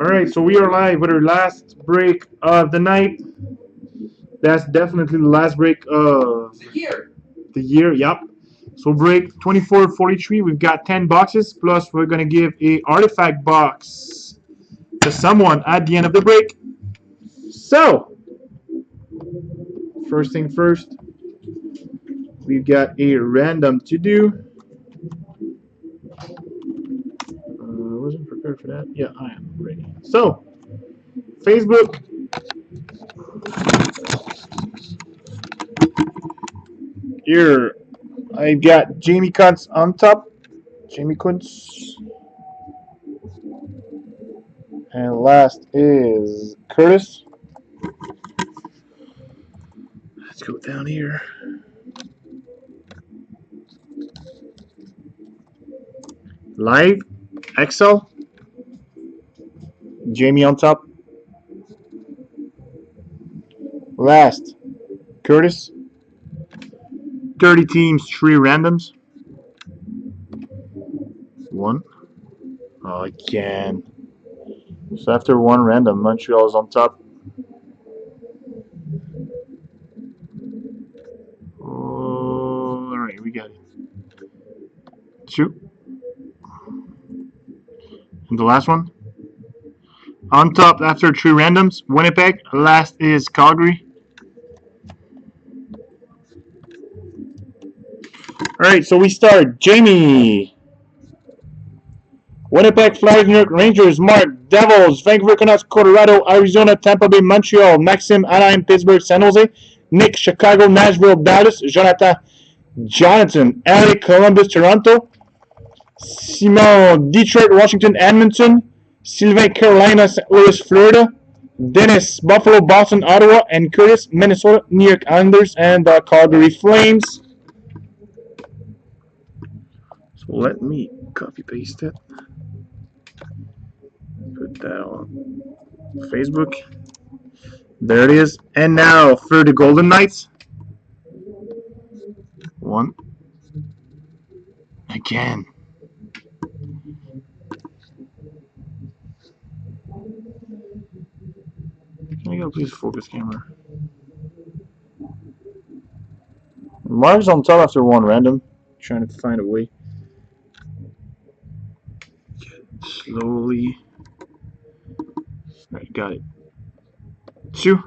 Alright, so we are live with our last break of the night. That's definitely the last break of the year, yep. So break 2443, we've got 10 boxes, plus we're going to give a artifact box to someone at the end of the break. So, first thing first, we've got a random to do. I wasn't prepared for that. Yeah, I am ready. So, Facebook. Here, I've got Jamie Kuntz on top. Jamie Kuntz. And last is Curtis. Let's go down here. Live, Excel. Jamie on top. Last, Curtis. 30 teams, 3 randoms. 1. Oh, again. So after 1 random, Montreal is on top. Oh, alright, we got it. 2. And the last one. On top after 3 randoms, Winnipeg. Last is Calgary. Alright, so we start. Jamie. Winnipeg, Flyers, New York Rangers, Mark, Devils, Vancouver Canucks, Colorado, Arizona, Tampa Bay, Montreal, Maxim, Anaheim, Pittsburgh, San Jose, Nick, Chicago, Nashville, Dallas, Jonathan, Eric, Columbus, Toronto, Simon, Detroit, Washington, Edmonton, Sylvain, Carolina, St. Louis, Florida, Dennis, Buffalo, Boston, Ottawa, and Curtis, Minnesota, New York Islanders, and the Calgary Flames. So let me copy paste it. Put that on Facebook. There it is. And now for the Golden Knights. 1. Again. Can I go please focus camera? Mark's on top after 1 random. Trying to find a way. Slowly. Alright, got it. 2.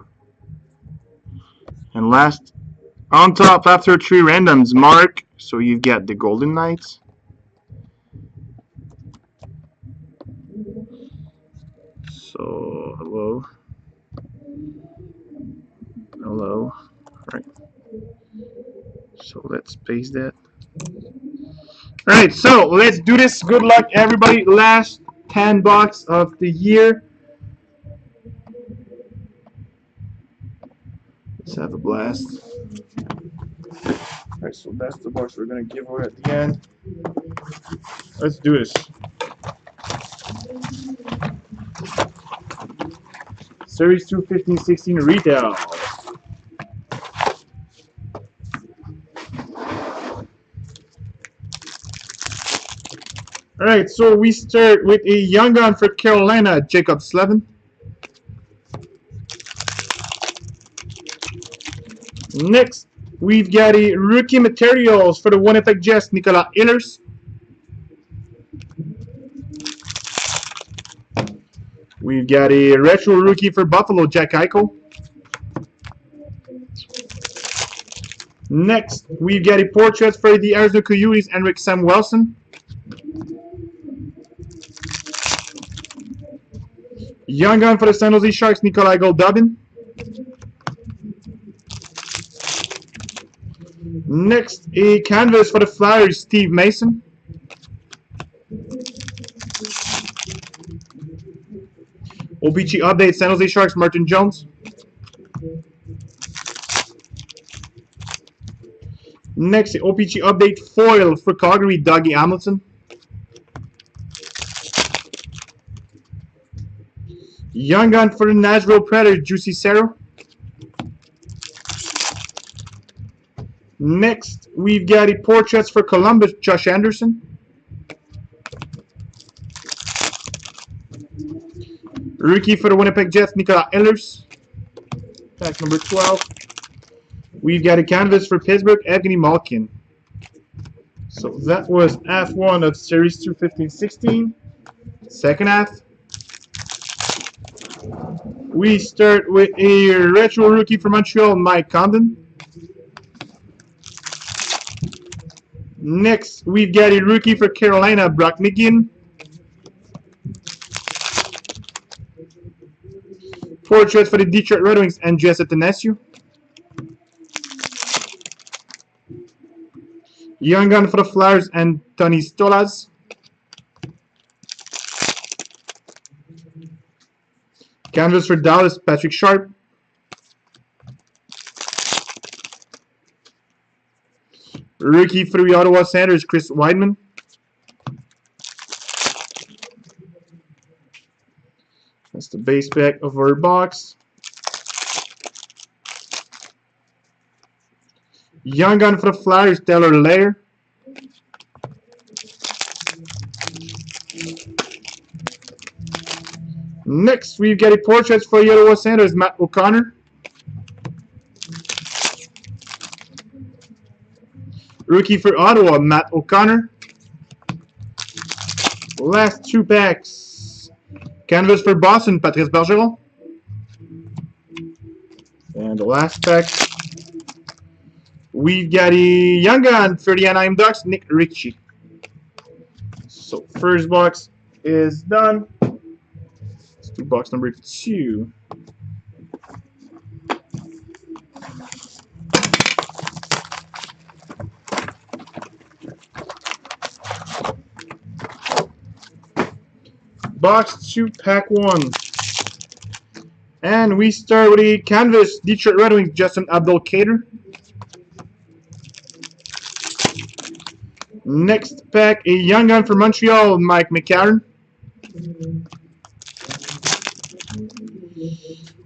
And last, on top after 3 randoms, Mark. So you've got the Golden Knights. So, hello. Hello. Alright. So let's paste that. Alright, so let's do this. Good luck, everybody. Last 10 box of the year. Let's have a blast. Alright, so that's the box we're going to give away at the end. Let's do this. Series 2, 15-16 retail. Alright, so we start with a young gun for Carolina, Jacob Slavin. Next, we've got a rookie materials for the Winnipeg Jets, Nicolas Ehlers. We've got a retro rookie for Buffalo, Jack Eichel. Next, we've got a portrait for the Arizona Coyotes, Henrik Samuelsson. Young gun for the San Jose Sharks, Nikolai Goldobin. Next, a canvas for the Flyers, Steve Mason. OPG update, San Jose Sharks, Martin Jones. Next, OPG update foil for Calgary, Dougie Hamilton. Young gun for the Nashville Predators, Juicy Serra. Next, we've got a portraits for Columbus, Josh Anderson. Rookie for the Winnipeg Jets, Nicolas Ehlers. Pack number 12. We've got a canvas for Pittsburgh, Evgeny Malkin. So that was half one of Series 2 15-16. Second half. We start with a retro rookie for Montreal, Mike Condon. Next, we've got a rookie for Carolina, Brock McGinn. Portrait for the Detroit Red Wings, Andreas Athanasiou. Young gun for the Flyers, Anthony Stolarz. Canvas for Dallas, Patrick Sharp. Rookie for the Ottawa Senators, Chris Weidman. That's the base pack of our box. Young gun for the Flyers, Taylor Lair. Next, we've got a portrait for the Ottawa Senators, Matt O'Connor. Rookie for Ottawa, Matt O'Connor. Last two packs. Canvas for Boston, Patrice Bergeron. And the last pack. We've got a young gun for the Anaheim Ducks, Nick Ritchie. So first box is done. Let's do box number 2. Box 2, pack 1. And we start with a canvas, Detroit Red Wings, Justin Abdelkader. Next pack, a young gun for Montreal, Mike McCarron.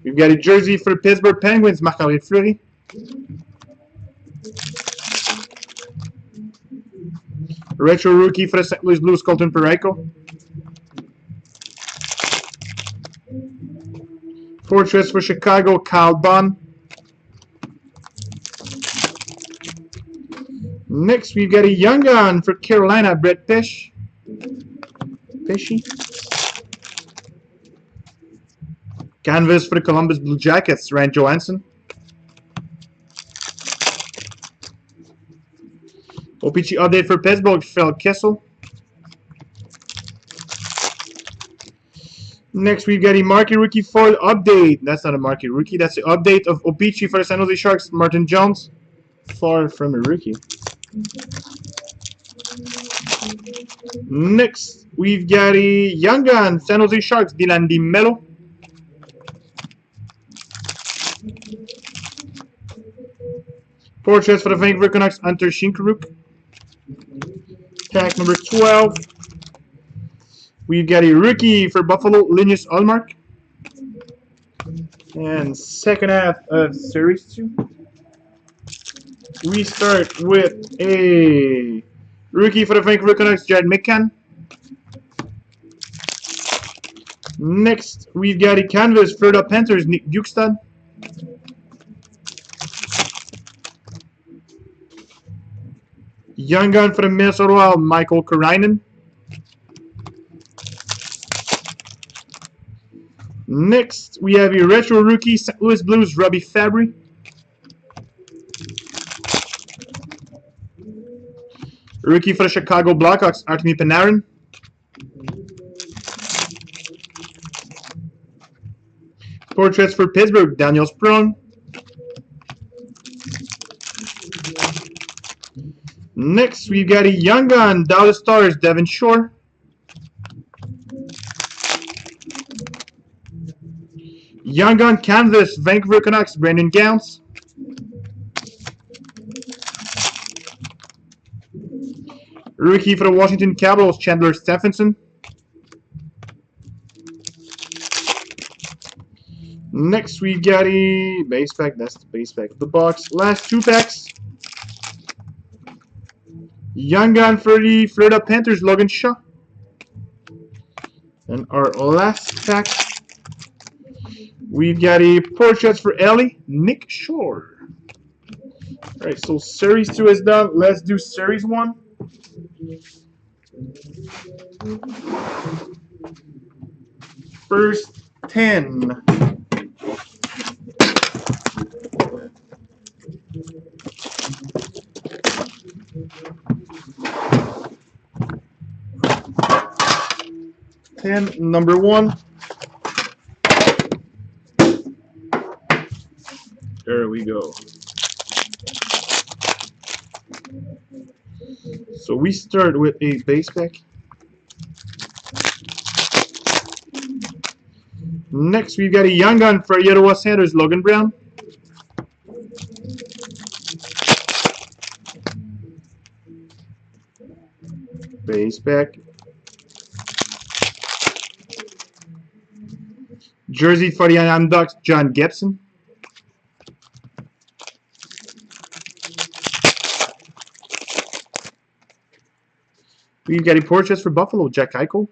We've got a jersey for Pittsburgh Penguins, Marc-André Fleury. Retro rookie for the St. Louis Blues, Colton Parayko. Portraits for Chicago, Kyle Bunn. Next, we've got a young gun for Carolina, Brett Pesce. Canvas for the Columbus Blue Jackets, Rand Johansson. OPG update for Pittsburgh, Phil Kessel. Next, we've got a market rookie foil update. That's not a market rookie. That's the update of OPG for the San Jose Sharks, Martin Jones. Far from a rookie. Next, we've got a young gun, San Jose Sharks, Dylan DeMello. Portraits for the Vancouver Canucks, Hunter Shinkaruk. Pack number 12. We've got a rookie for Buffalo, Linus Ullmark. And second half of Series 2. We start with a rookie for the Vancouver Canucks, Jared McCann. Next, we've got a canvas for the Panthers, Nick Bjugstad. Young gun for the Minnesota Wild, Michael Karainen. Next, we have a retro rookie, St. Louis Blues, Robbie Fabry. Rookie for the Chicago Blackhawks, Artemi Panarin. Portraits for Pittsburgh, Daniel Sprong. Next, we've got a young gun, Dallas Stars, Devin Shore. Young gun canvas, Vancouver Canucks, Brandon Gowns. Rookie for the Washington Capitals, Chandler Stephenson. Next, we got a base pack. That's the base pack of the box. Last two packs. Young gun for the Florida Panthers, Logan Shaw. And our last pack. We've got a portraits for Ellie, Nick Shore. Alright, so Series 2 is done. Let's do Series 1. First 10. Number 1. There we go. So we start with a base pack. Next, we've got a Young Gun for Ottawa Senators, Logan Brown. Base pack. Jersey for the Anaheim Ducks, John Gibson. We've got a portraits for Buffalo, Jack Eichel.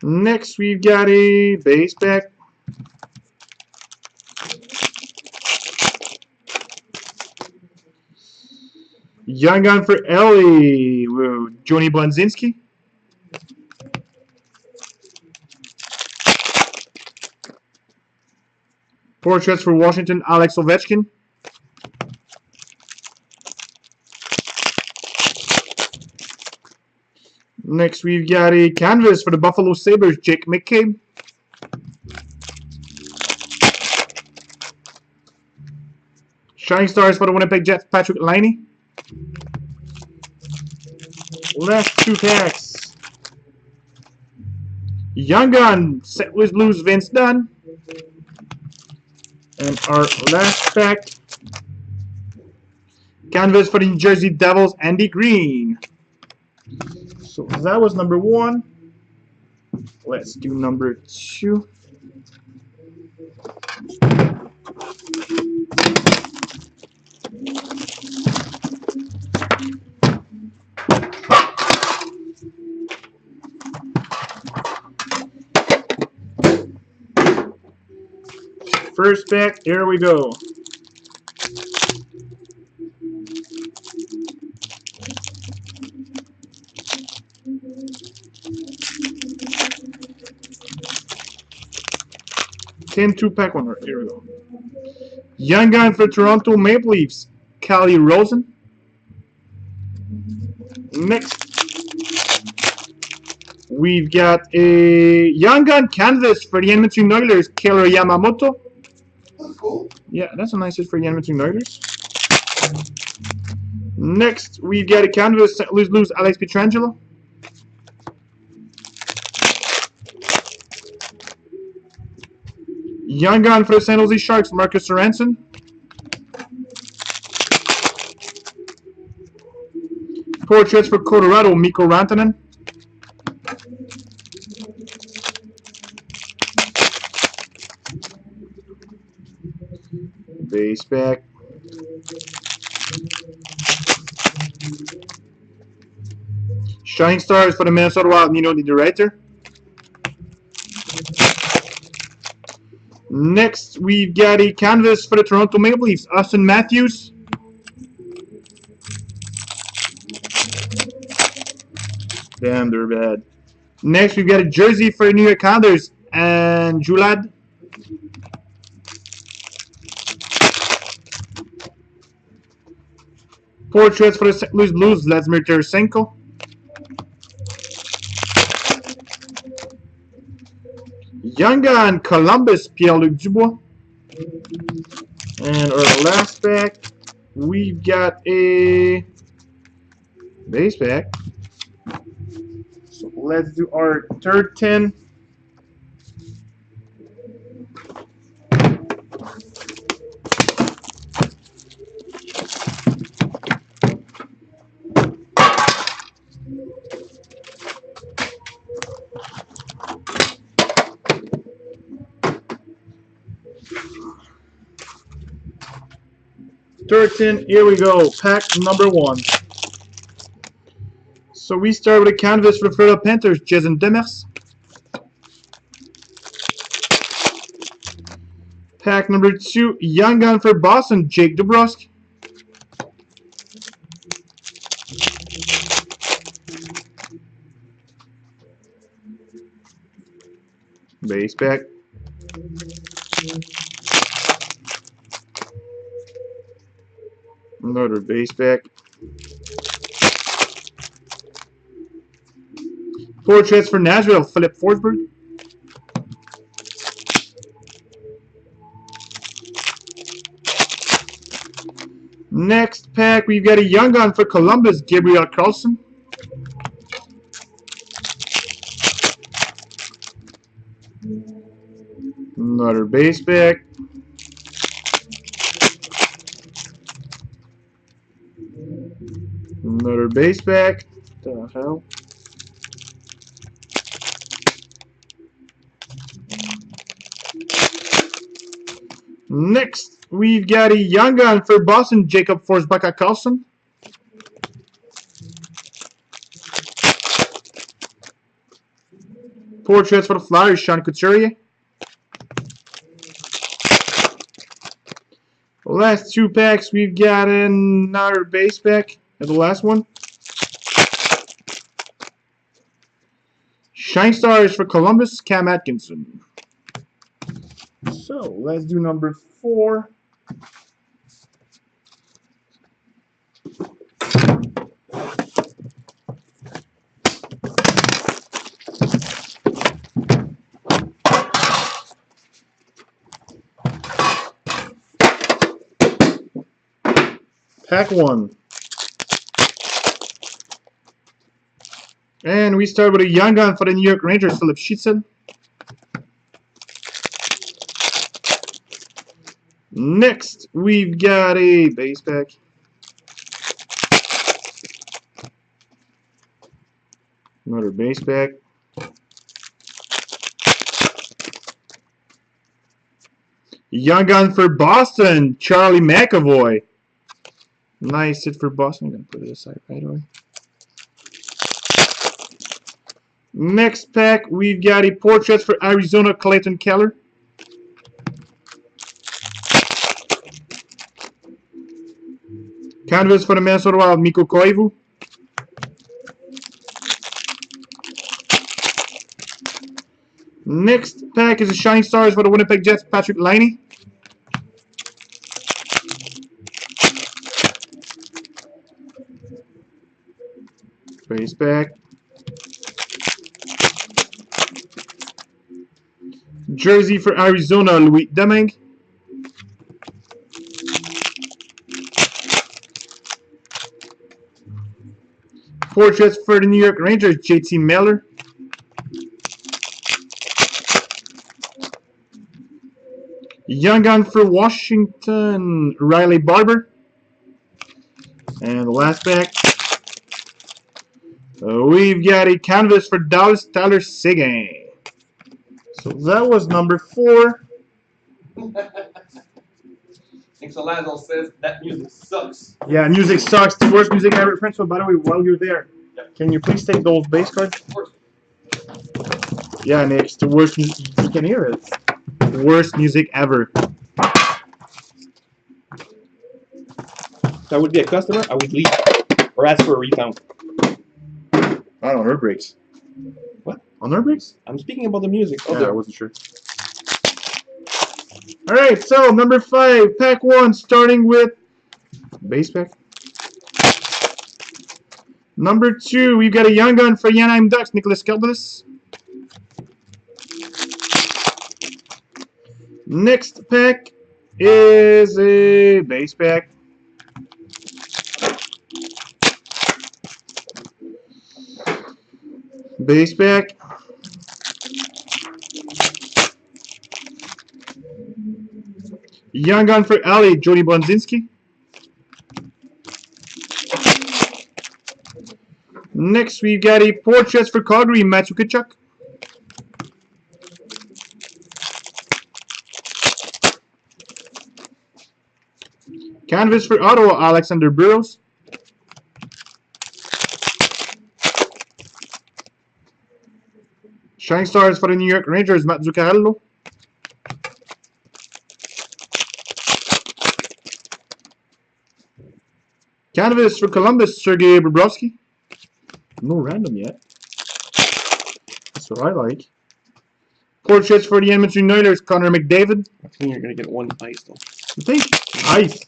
Next, we've got a base pack. Young Gun for Ellie, Johnny Bonzinski. Portraits for Washington, Alex Ovechkin. Next, we've got a canvas for the Buffalo Sabres, Jake McCabe. Shining Stars for the Winnipeg Jets, Patrick Laine. Last 2 packs. Young Gun, St. Louis Blues, Vince Dunn. And our last pack, canvas for the New Jersey Devils, Andy Green. So that was number 1. Let's do number 2. First pack, here we go. Two-pack one. Here we go. Young Gun for Toronto Maple Leafs, Calle Rosen. Next, we've got a Young Gun canvas for the Edmonton Oilers, Killer Yamamoto. That's cool. Yeah, that's a nice hit for the Edmonton Oilers. Next, we've got a canvas, St. Louis Blues, Alex Pietrangelo. Young Gun for the San Jose Sharks, Marcus Sorensen. Portraits for Colorado, Mikko Rantanen. Base pack. Shining Stars for the Minnesota Wild, Nino Niederreiter. Next, we've got a canvas for the Toronto Maple Leafs, Austin Matthews. Damn, they're bad. Next, we've got a jersey for the New York Islanders, and Julad. Portraits for the St. Louis Blues, Vladimir Tarasenko. Young Gun, Columbus, Pierre-Luc Dubois. And our last pack, we've got a base pack. So let's do our third 10. Third 10, here we go. Pack number 1. So we start with a canvas for the Florida Panthers, Jason Demers. Pack number 2, Young Gun for Boston, Jake DeBrusk. Base pack. Another base pack. Portraits for Nashville, Philip Forsberg. Next pack, we've got a Young Gun for Columbus, Gabriel Carlson. Another base pack. Another base pack. What the hell? Next, we've got a Young Gun for Boston, Jacob Forsbacka Carlson. Portraits for the Flyers, Sean Couturier. The last 2 packs, we've got another base pack. And the last one. Shine Stars for Columbus, Cam Atkinson. So, let's do number 4. Pack 1. And we start with a Young Gun for the New York Rangers, Philip Sheetson. Next, we've got a base pack. Another base pack. Young Gun for Boston, Charlie McAvoy. Nice hit for Boston. I'm going to put it aside right away. Next pack, we've got a Portraits for Arizona, Clayton Keller. Canvas for the Minnesota Wild, Mikko Koivu. Next pack is a Shining Stars for the Winnipeg Jets, Patrick Laine. Base pack. Jersey for Arizona, Louis Domingue. Portraits for the New York Rangers, JT Miller. Young Gun for Washington, Riley Barber. And the last pack, we've got a canvas for Dallas, Tyler Seguin. So that was number 4. Nick Solano says that music sucks. Yeah, music sucks. The worst music ever. Francois, by the way, while you're there, can you please take those base cards? Of course. Yeah, Nick, it's the worst music. You can hear it. The worst music ever. If I would be a customer, I would leave or ask for a refund. I don't know, her breaks. What? On her breaks? I'm speaking about the music. Oh, Yeah, I wasn't sure. Alright, so number 5, pack 1, starting with base pack. Number 2, we've got a Young Gun for Anaheim Ducks, Nicholas Kelbelis. Next pack is a base pack. Base pack. Young Gun for Ali, Jody Bonzinski. Next, we've got a Portraits for Calgary, Matthew Tkachuk. Canvas for Ottawa, Alexander Burrows. Shining Stars for the New York Rangers, Matt Zuccarello. Canvas for Columbus, Sergei Bobrovsky. No random yet. That's what I like. Portraits for the Edmonton Oilers, Connor McDavid. I think you're gonna get one ice though. You think? Nice.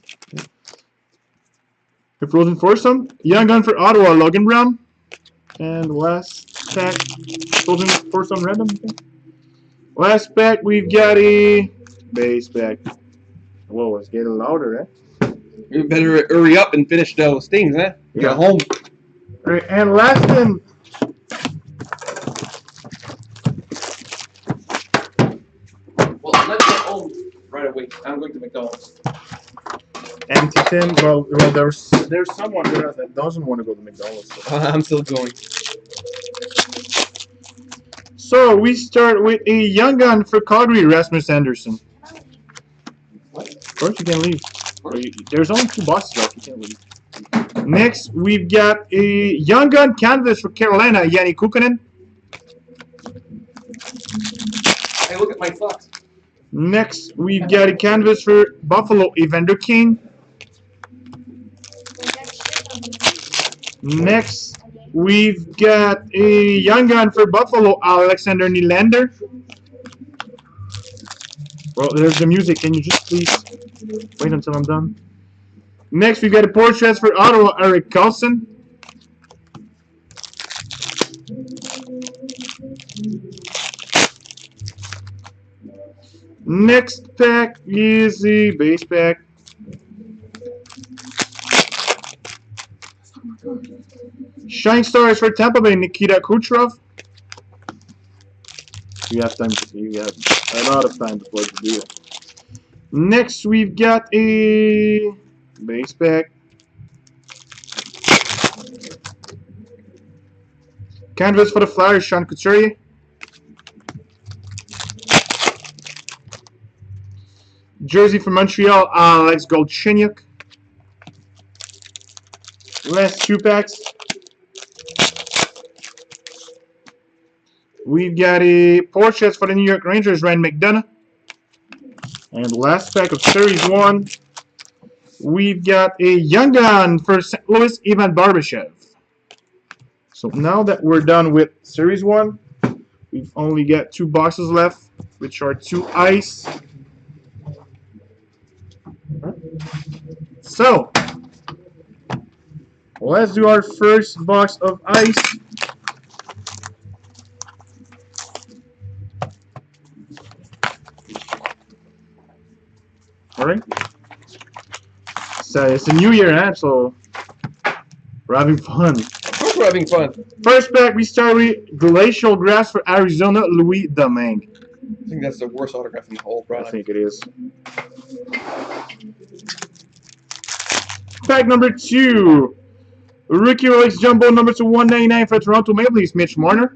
The Frozen Foursome. Young Gun for Ottawa, Logan Brown. And last pack, Frozen Foursome random. Last pack, we've got a base pack. Whoa, it's getting louder, eh? You better hurry up and finish those things, eh? Yeah. Get home. Alright, and last one. Well, let's get home right away. I'm going to McDonald's. Empty tin. Well, there's someone there that doesn't want to go to McDonald's. So. I'm still going. So we start with a Young Gun for Calgary, Rasmus Anderson. What? Of course you can leave. There's only 2 boxes left. You can't leave. Next, we've got a Young Gun canvas for Carolina, Yanni Kukkonen. Hey, look at my socks. Next, we've got a canvas for Buffalo, Evander Kane. Next, we've got a Young Gun for Buffalo, Alexander Nylander. Well, there's the music. Can you just please wait until I'm done? Next, we've got a portrait for Ottawa, Erik Karlsson. Next pack is the base pack. Shining Stars for Tampa Bay, Nikita Kucherov. You have time to see. You have a lot of time to play the deal. Next, we've got a base pack. Canvas for the Flyers, Sean Couturier. Jersey for Montreal, Alex Galchenyuk. Last 2 packs. We've got a portraits for the New York Rangers, Ryan McDonough. And last pack of Series 1, we've got a Young Gun for St. Louis, Ivan Barbashev. So now that we're done with Series 1, we've only got 2 boxes left, which are 2 ice. So, let's do our first box of ice. Alright. So it's a new year, huh? So we're having fun. Of course we're having fun. First pack, we start with Glacial Grass for Arizona, Louis Domingue. I think that's the worst autograph in the whole I product. think it is. Pack number 2. Rookie Rolex Jumbo number 2/199 for Toronto Maple Leafs, Mitch Marner.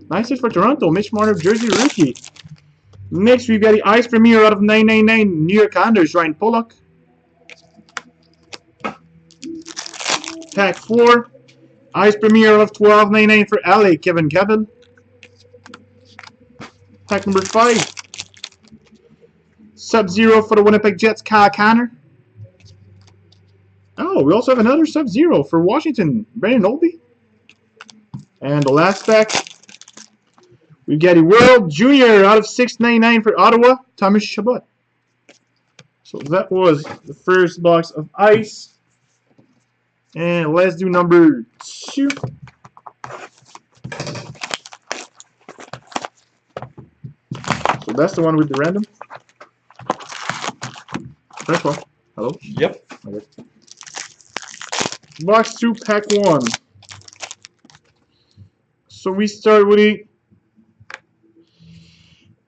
Nice hit for Toronto, Mitch Marner, jersey rookie. Next, we've got the Ice Premier out of 999, New York Islanders, Ryan Pollock. Pack 4. Ice Premier out of 1299 for LA, Kevin Cavill. Pack number 5. Sub-Zero for the Winnipeg Jets, Kyle Connor. Oh, we also have another Sub-Zero for Washington, Brandon Oldby. And the last pack, we've got a World Junior out of 699 for Ottawa, Thomas Chabot. So that was the first box of ice. And let's do number 2. So that's the one with the random. First one. Hello? Yep. Okay. Box 2, pack 1. So we start with a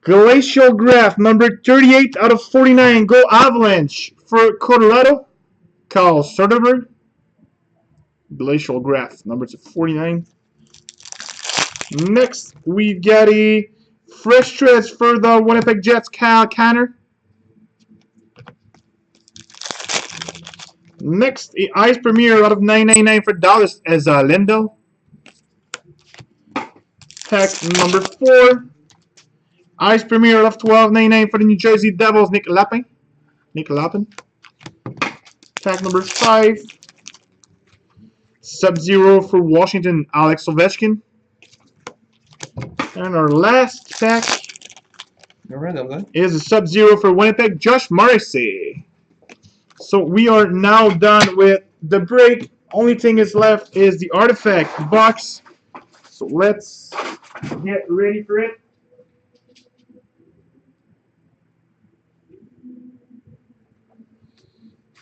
Glacial Graph, number 38 out of 49. Go Avalanche for Colorado, Carl Soderberg. Glacial Graph, number 49. Next, we've got a Fresh Treads for the Winnipeg Jets, Kyle Connor. Next, a Ice Premier out of 999 for Dallas, as Lindell. Pack number 4. Ice Premier of 12.99 for the New Jersey Devils, Nick Lapin. Pack number 5. Sub-Zero for Washington, Alex Ovechkin. And our last pack is a Sub-Zero for Winnipeg, Josh Morrissey. So we are now done with the break. Only thing is left is the artifact box. So let's get ready for it.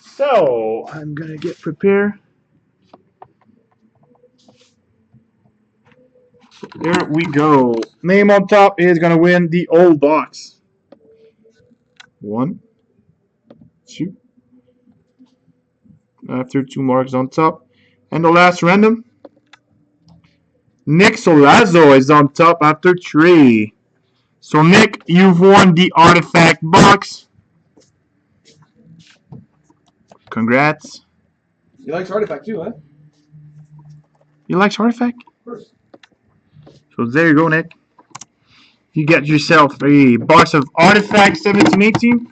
So I'm gonna get prepared. There we go. Name on top is gonna win the old box. 1, 2. After 2 marks on top. And the last random. Nick Solazzo is on top after 3. So Nick, you've won the artifact box. Congrats. He likes artifact too, huh? You like artifact? Of course. So there you go, Nick. You get yourself a box of Artifact 1718.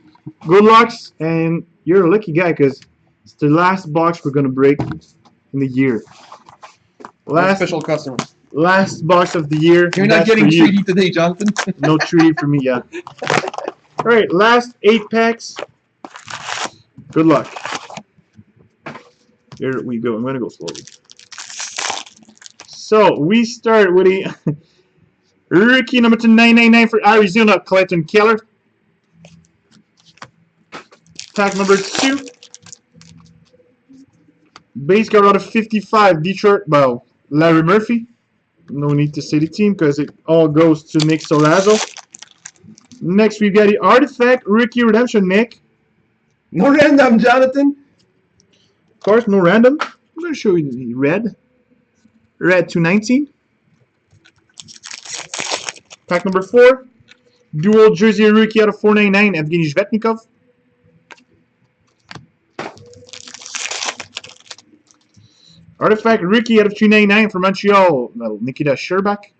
Good luck, and you're a lucky guy because it's the last box we're gonna break in the year. Last special customer. Last box of the year. You're not getting treaty today, Jonathan. No treaty for me, yeah. All right, last 8 packs. Good luck. Here we go. I'm gonna go slowly. So we start with a rookie number 999 for Arizona, Clayton Keller. Pack number 2. Base card out of 55, Detroit, well, Larry Murphy. No need to say the team because it all goes to Nick Solazzo. Next we got the Artifact Rookie Redemption, Nick. No random, Jonathan. Of course, no random. I'm going to show you the red. Red 219. Pack number 4. Dual Jersey Rookie out of 499, Evgeny Zvetnikov. Artifact Rookie out of 299 for Montreal, Nikita Sherbak.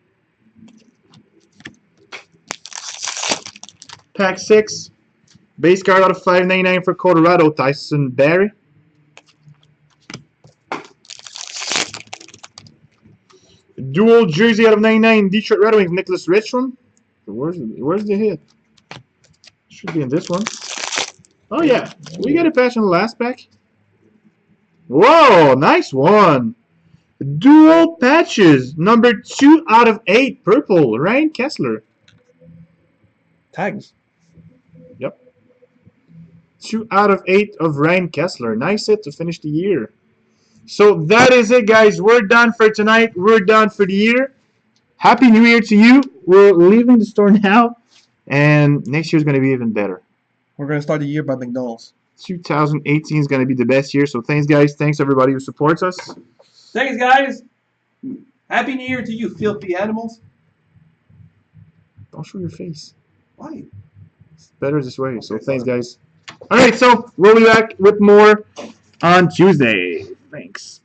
Pack 6. Base card out of 599 for Colorado, Tyson Barrie. Dual Jersey out of 99, Detroit Red Wings, Nicholas Richmond. Where's the hit? Should be in this one. Oh yeah, we got a patch in the last pack. Whoa, nice one. Dual patches, number 2 out of 8, purple, Ryan Kessler. Tags. Yep. 2 out of 8 of Ryan Kessler. Nice hit to finish the year. So that is it, guys. We're done for tonight. We're done for the year. Happy New Year to you. We're leaving the store now, and next year is going to be even better. We're going to start the year by McDonald's. 2018 is going to be the best year. So thanks, guys. Thanks, everybody who supports us. Thanks, guys. Happy New Year to you, filthy animals. Don't show your face. Why? It's better this way. So thanks, guys. All right, so we'll be back with more on Tuesday. Thanks.